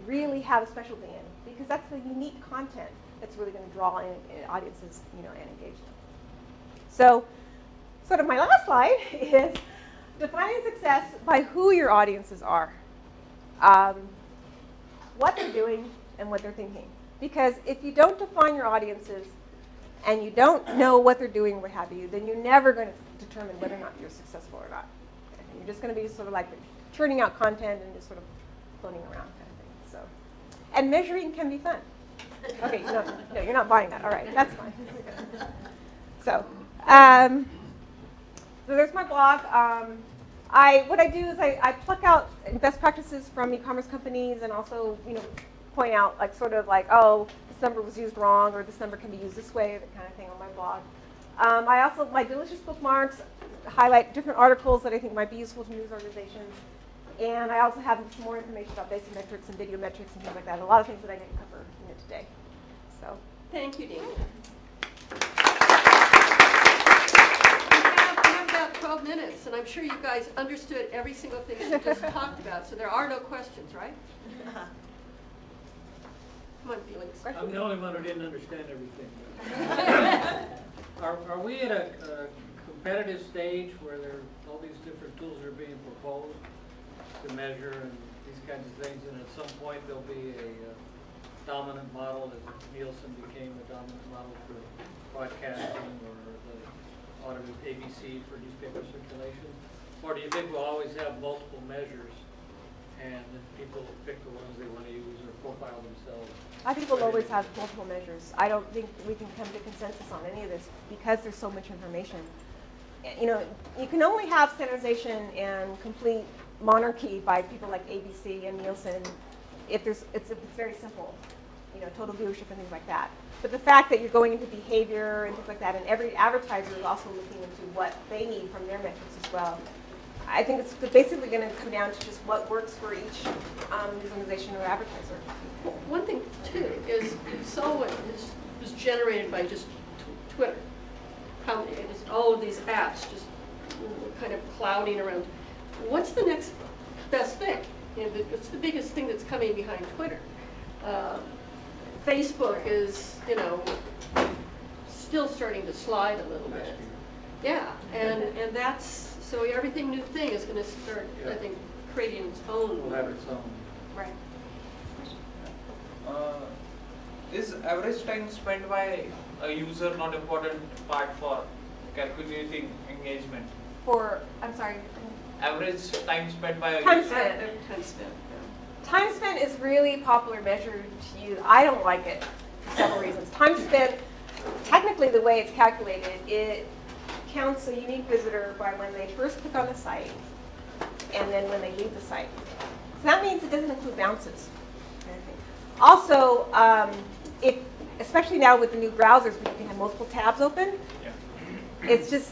really have a specialty in? Because that's the unique content that's really going to draw in audiences, and engage them. So, sort of my last slide is defining success by who your audiences are, what they're doing, and what they're thinking. Because if you don't define your audiences and you don't know what they're doing, what have you, then you're never going to determine whether or not you're successful or not. You're just going to be sort of like churning out content and just sort of floating around kind of thing. So, and measuring can be fun. Okay, no, you're not buying that. All right, that's fine. So, so there's my blog. What I do is I pluck out best practices from e-commerce companies, and also point out oh, this number was used wrong, or this number can be used this way, that kind of thing on my blog. I also, my delicious bookmarks highlight different articles that I think might be useful to news organizations. And I also have more information about basic metrics and video metrics and things like that. A lot of things that I didn't cover today. So,
thank you, Dana. We have about 12 minutes, and I'm sure you guys understood every single thing that we just talked about. So there are no questions, right? Come on, Felix.
I'm the only one who didn't understand everything. Are we at a competitive stage where all these different tools are being proposed to measure and these kinds of things, and at some point there'll be a dominant model, as Nielsen became a dominant model for broadcasting, or the audited ABC for newspaper circulation? Or do you think we'll always have multiple measures and people will pick the ones they want to use or profile themselves?
I think we'll always have multiple measures. I don't think we can come to consensus on any of this because there's so much information. You can only have standardization and complete monarchy by people like ABC and Nielsen if it's very simple, total viewership and things like that. But the fact that you're going into behavior and things like that, and every advertiser is also looking into what they need from their metrics as well, I think it's basically going to come down to just what works for each news organization or advertiser.
One thing, too, is if someone is generated by just Twitter, all of these apps just kind of clouding around, what's the next best thing? What's the biggest thing that's coming behind Twitter? Facebook is, still starting to slide a little bit. Yeah, and that's, so everything new thing is going to start, I think, creating its own.
Will have its own.
Right.
Is average time spent by a user not important part for calculating engagement?
I'm sorry.
Average time spent by a
Time
user?
spent.
Time spent.
Time spent is really popular measure to use. I don't like it for several reasons. Time spent, technically the way it's calculated, it counts a unique visitor by when they first click on the site and then when they leave the site. So that means it doesn't include bounces. Also, especially now with the new browsers where you can have multiple tabs open, it's just,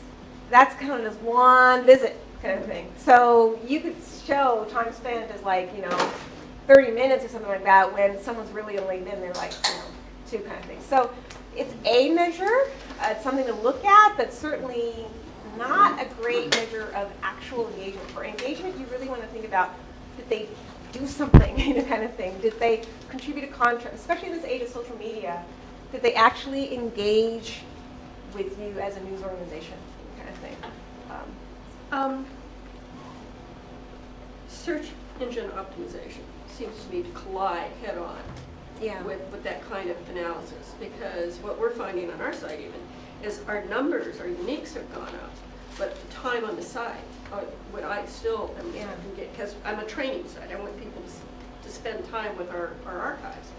that's counted as one visit kind of thing. So you could show time spent as 30 minutes or something like that when someone's really only been there 2 kind of things. So it's a measure, it's something to look at, but certainly not a great measure of actual engagement. For engagement, you really want to think about, did they do something, kind of thing? Did they contribute to content, especially in this age of social media? Did they actually engage with you as a news organization, kind of thing.
Search engine optimization seems to me to collide head on with that kind of analysis, because what we're finding on our site even is our numbers, our uniques have gone up, but the time on the site, what I still am because I'm a training site, I want people to spend time with our archives.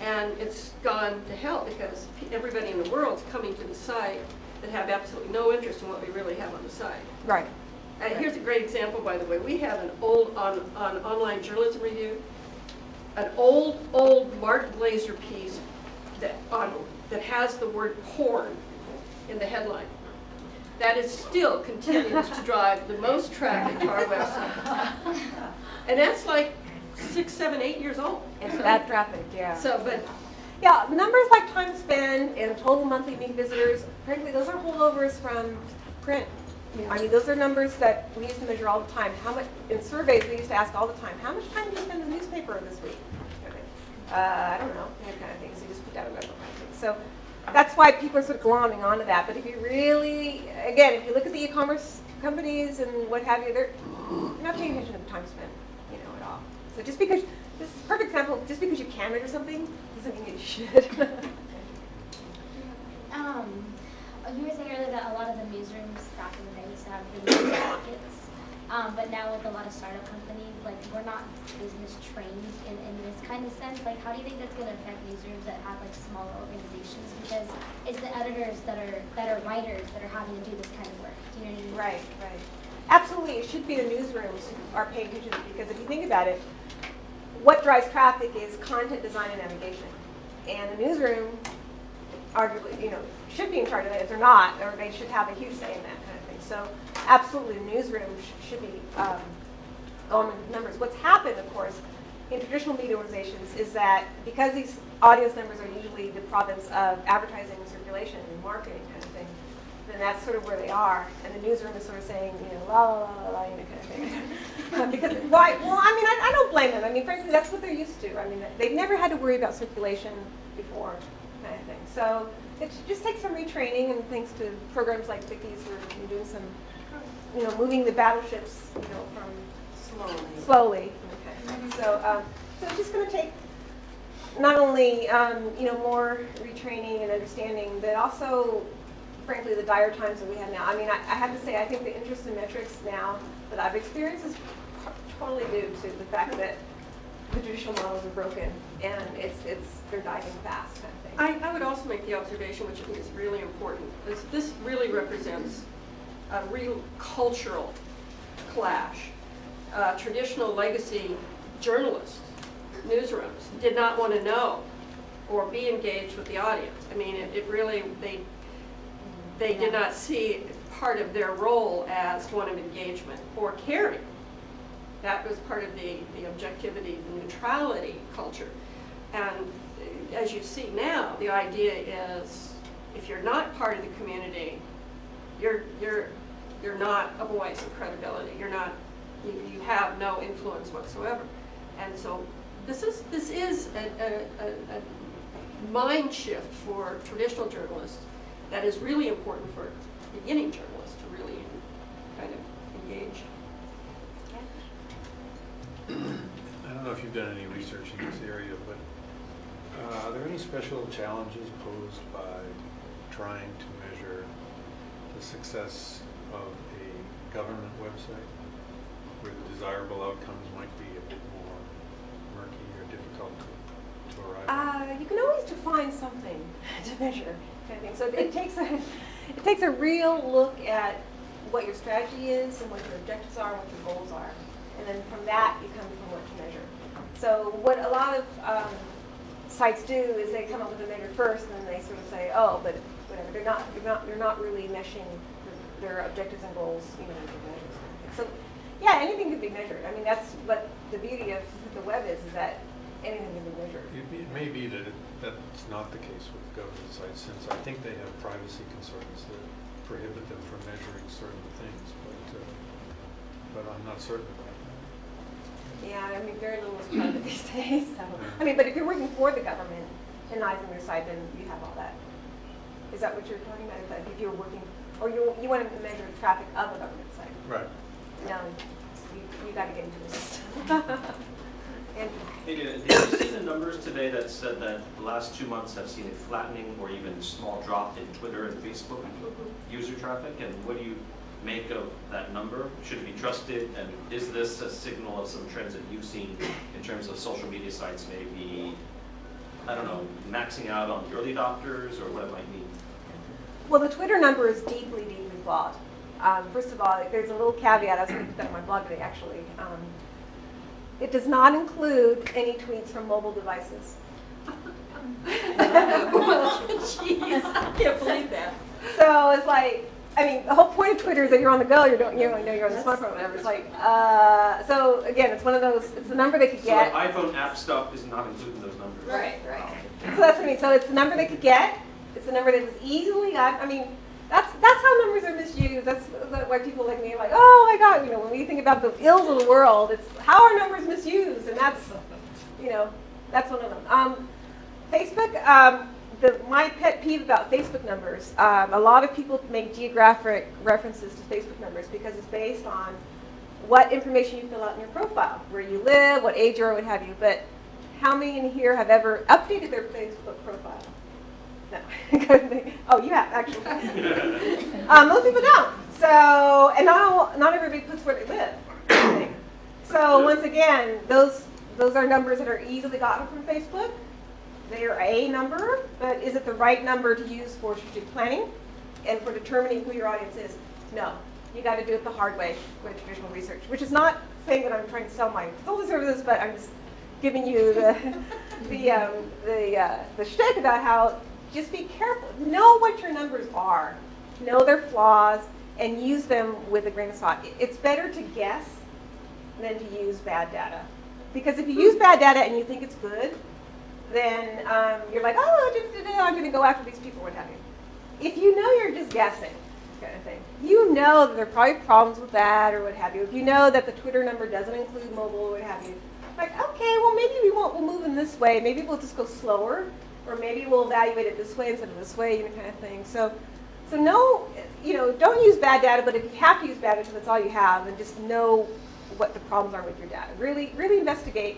And it's gone to hell because everybody in the world's coming to the site that have absolutely no interest in what we really have on the site.
Right.
Here's a great example, by the way. We have an old, on Online Journalism Review, an old Mark Glaser piece that has the word porn in the headline. That is still continues to drive the most traffic to our website. And that's like 6, 7, 8 years old.
It's bad traffic, yeah.
So, but
yeah, numbers like time spent and total monthly unique visitors, frankly, those are holdovers from print. I mean, those are numbers that we used to measure all the time. How much in surveys we used to ask all the time? How much time do you spend in the newspaper this week? I don't know, that kind of thing. So you just put down a number. So that's why people are sort of glomming onto that. But if you really, again, if you look at the e-commerce companies and what have you, they're not paying attention to the time spent, at all. So just because, this is a perfect example, just because you can measure something doesn't mean you should.
You were saying earlier that a lot of the newsrooms back in the day used to have really big pockets, but now with a lot of startup companies, like we're not business trained in this kind of sense. Like, how do you think that's going to affect newsrooms that have like smaller organizations? Because it's the editors that are writers that are having to do this kind of work. Do you know what I mean?
Right. Absolutely, it should be the newsrooms who are paying attention, because if you think about it, what drives traffic is content design and navigation, and the newsroom, arguably, should be in charge of that. If they're not, or they should have a huge say in that kind of thing. So, absolutely, the newsroom should be on numbers. What's happened, of course, in traditional media organizations is that because these audience numbers are usually the province of advertising and circulation and marketing kind of thing, then that's sort of where they are, and the newsroom is sort of saying, la la la la, kind of thing. Because why? Well, I mean, I don't blame them. I mean, frankly, that's what they're used to. I mean, they've never had to worry about circulation before, kind of thing. So it just takes some retraining, and thanks to programs like Vikki's, we're doing some, moving the battleships, from slowly. Okay. So it's just going to take not only more retraining and understanding, but also, frankly, the dire times that we have now. I mean, I have to say, I think the interest in metrics now that I've experienced is totally due to the fact that the traditional models are broken, and they're diving fast, kind of thing.
I would also make the observation, which I think is really important, is this really represents a real cultural clash. Traditional legacy journalists, newsrooms, did not want to know or be engaged with the audience. I mean, it really, they did not see part of their role as one of engagement or caring. That was part of the objectivity, the neutrality culture. And as you see now, the idea is, if you're not part of the community, you're not a voice of credibility. You're not, you have no influence whatsoever. And so this is a mind shift for traditional journalists that is really important for beginning journalists to really kind of engage.
I don't know if you've done any research in this area, but are there any special challenges posed by trying to measure the success of a government website, where the desirable outcomes might be a bit more murky or difficult to arrive at?
You can always define something to measure, kind of thing. So it takes a real look at what your strategy is and what your objectives are and what your goals are. And then from that, you come from what to measure. So what a lot of sites do is they come up with a measure first, and then they sort of say, oh, but whatever. They're not really meshing their objectives and goals, with their measures. So yeah, anything can be measured. I mean, that's what the beauty of the web is that anything can be measured.
It may be that that's not the case with government sites, since I think they have privacy concerns that prohibit them from measuring certain things, but I'm not certain about that.
Yeah, I mean, very little is private these days. So, I mean, but if you're working for the government and eyes on their side, then you have all that. Is that what you're talking about? If you were working, or you want to measure traffic of a government site?
Right.
No, you got to get into this. Andrew.
Hey, did you see the numbers today that said that the last 2 months have seen a flattening or even small drop in Twitter and Facebook user traffic? And what do you make of that number? Should it be trusted? And is this a signal of some trends that you've seen in terms of social media sites maybe, I don't know, maxing out on the early adopters or what it might mean?
Well, the Twitter number is deeply, deeply flawed. First of all, there's a little caveat. I was going to put that on my blog today, actually. It does not include any tweets from mobile devices.
Jeez, I can't believe that.
So it's like, I mean, the whole point of Twitter is that you're on the go, you're on the smartphone, whatever. It's like, so again, it's one of those. It's the number they could get.
So the iPhone app stuff is not included in those numbers.
Right.
So that's what I mean. So it's the number they could get. It's the number that was easily got. I mean, that's how numbers are misused. That's why people like me are like, oh my God, when we think about the ills of the world, it's how are numbers misused, and that's one of them. Facebook. My pet peeve about Facebook numbers, a lot of people make geographic references to Facebook numbers because it's based on what information you fill out in your profile, where you live, what age you are, what have you. But how many in here have ever updated their Facebook profile? No. Oh, you have, actually. Most people don't. So, and not everybody puts where they live. So once again, those are numbers that are easily gotten from Facebook. They are a number, but is it the right number to use for strategic planning and for determining who your audience is? No. You got to do it the hard way with traditional research, which is not saying that I'm trying to sell my consulting services, but I'm just giving you the shtick about how just be careful. Know what your numbers are. Know their flaws and use them with a grain of salt. It's better to guess than to use bad data. Because if you use bad data and you think it's good, then you're like, oh, I'm going to go after these people, what have you. If you know you're just guessing, kind of thing, you know that there are probably problems with that or what have you. If you know that the Twitter number doesn't include mobile or what have you, like, okay, well, maybe we'll move in this way. Maybe we'll just go slower, or maybe we'll evaluate it this way instead of this way, kind of thing. So no, don't use bad data, but if you have to use bad data, that's all you have, and just know what the problems are with your data. Really, really investigate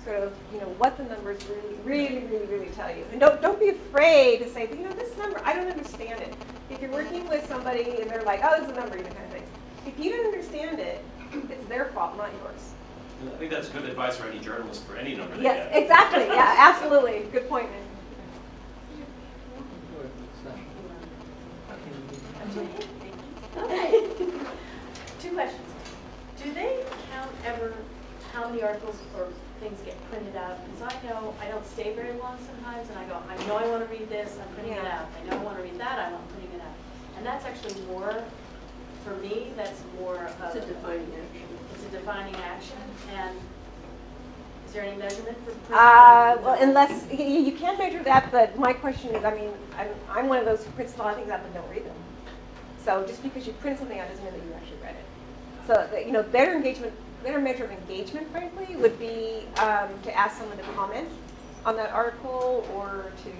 sort of, what the numbers really tell you. And don't be afraid to say, this number, I don't understand it. If you're working with somebody and they're like, oh, this is a number, kind of thing. If you don't understand it, it's their fault, not yours.
I think that's good advice for any journalist for any number.
Yes, exactly. Yeah, absolutely. Good point, man.
Okay. 2 questions. Do they count ever how many articles or things get printed out? Because I know I don't stay very long sometimes, and I go, I know I want to read this, I'm printing it out. I know I want to read that, I'm printing it out. And that's actually more, for me, that's more of
It's a defining action.
It's a defining action. And is there any measurement for printing?
Well, unless you can measure that, but my question is, I'm one of those who prints a lot of things out but don't read them. So just because you print something out doesn't mean that you actually read it. So better measure of engagement, frankly, would be to ask someone to comment on that article or to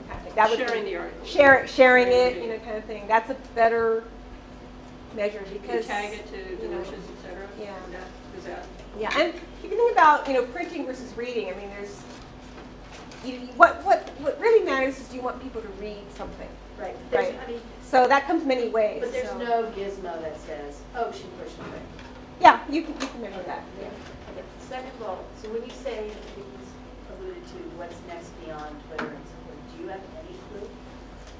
kind of thing. That would
Sharing the article.
Sharing it, kind of thing. That's a better measure because
you tag it to delicious, etc.
Yeah.
Is that?
Yeah, and if you think about printing versus reading, there's what really matters is you want people to read something.
Right.
Right. So that comes many ways.
But there's no gizmo that says, oh, she pushed it.
Yeah, you can measure that. Yeah.
Okay. Second of all, so when you say that Vicki's alluded to what's next beyond Twitter and so forth, do you have any clue?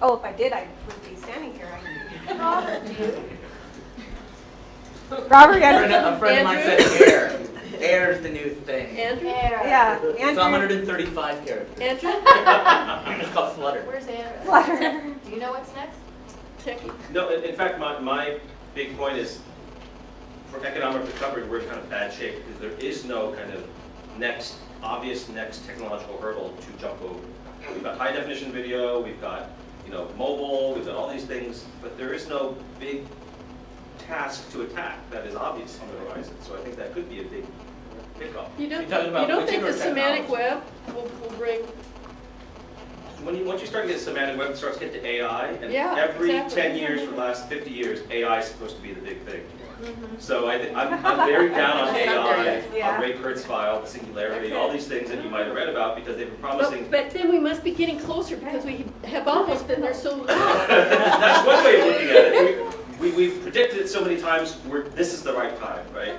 Oh, if I did, I wouldn't be standing here.
Robert, do you?
Robert,
A friend of mine said air. Air is the new thing.
Andrew?
Yeah,
It's
Andrew.
135 characters.
Andrew?
It's called Flutter.
Where's Andrew?
Flutter.
Do you know what's next?
Techie.
No, in fact, my big point is, for economic recovery, we're in kind of bad shape because there is no kind of obvious next technological hurdle to jump over. We've got high definition video, we've got mobile, we've got all these things, but there is no big task to attack that is obvious on the horizon. So I think that could be a big pickup.
You don't
talking about
think the
particular
semantic
technology?
web will bring
once you start to get semantic web, it starts to get to AI, and
Yeah,
every
exactly.
10 years for the last 50 years, AI is supposed to be the big thing. So I'm very down on AI,
Yeah.
on Ray Kurzweil, singularity, all these things that you might have read about because they've been promising.
But then we must be getting closer because we have almost been there so long.
That's one way of looking at it. We've predicted it so many times, this is the right time, right?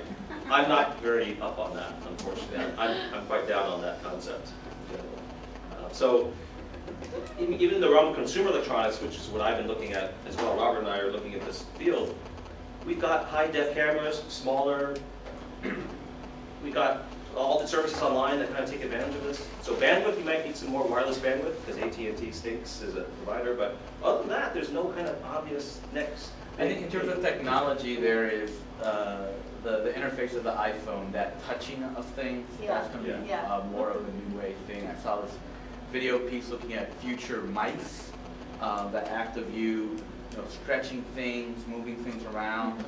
I'm not very up on that, unfortunately. I'm quite down on that concept. So even in the realm of consumer electronics, which is what I've been looking at as well, Robert and I are looking at this field, we've got high-def cameras, smaller, we've got all the services online that kind of take advantage of this. So bandwidth, you might need some more wireless bandwidth because AT&T stinks as a provider, but other than that, there's no kind of obvious next.
I think in terms of technology, there is the interface of the iPhone, that touching of things, that's going to be more of a new way thing. I saw this video piece looking at future mice, that act of you stretching things, moving things around.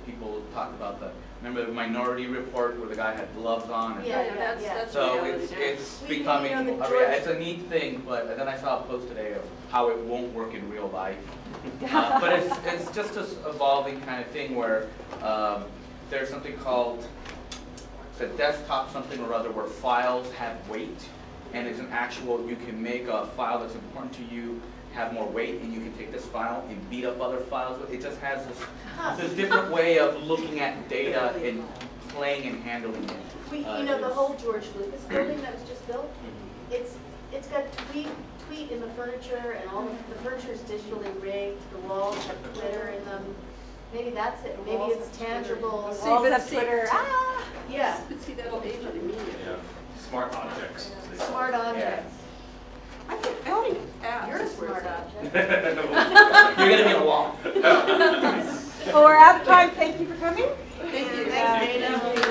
People talk about remember the Minority Report where the guy had gloves on? And
That's
so
reality.
it's
We-
becoming,
you know, the
it's a neat thing, but then I saw a post today of how it won't work in real life. But it's just this evolving kind of thing where there's something called the desktop something or other where files have weight, and it's an actual, you can make a file that's important to you have more weight, and you can take this file and beat up other files. It just has this different way of looking at data and playing and handling it.
You know, the whole George Lucas building that was just built, it's got tweet in the furniture, and all the furniture is digitally rigged, the walls have glitter in them. Maybe that's it, maybe it's tangible.
See, but see,
Yeah,
but see, that'll age it immediately.
Yeah. Smart objects.
smart objects.
I think
You're a smart object.
You're going to be on a wall.
Well, we're out of time. Thank you for coming.
Thank you.
Thanks, Dana.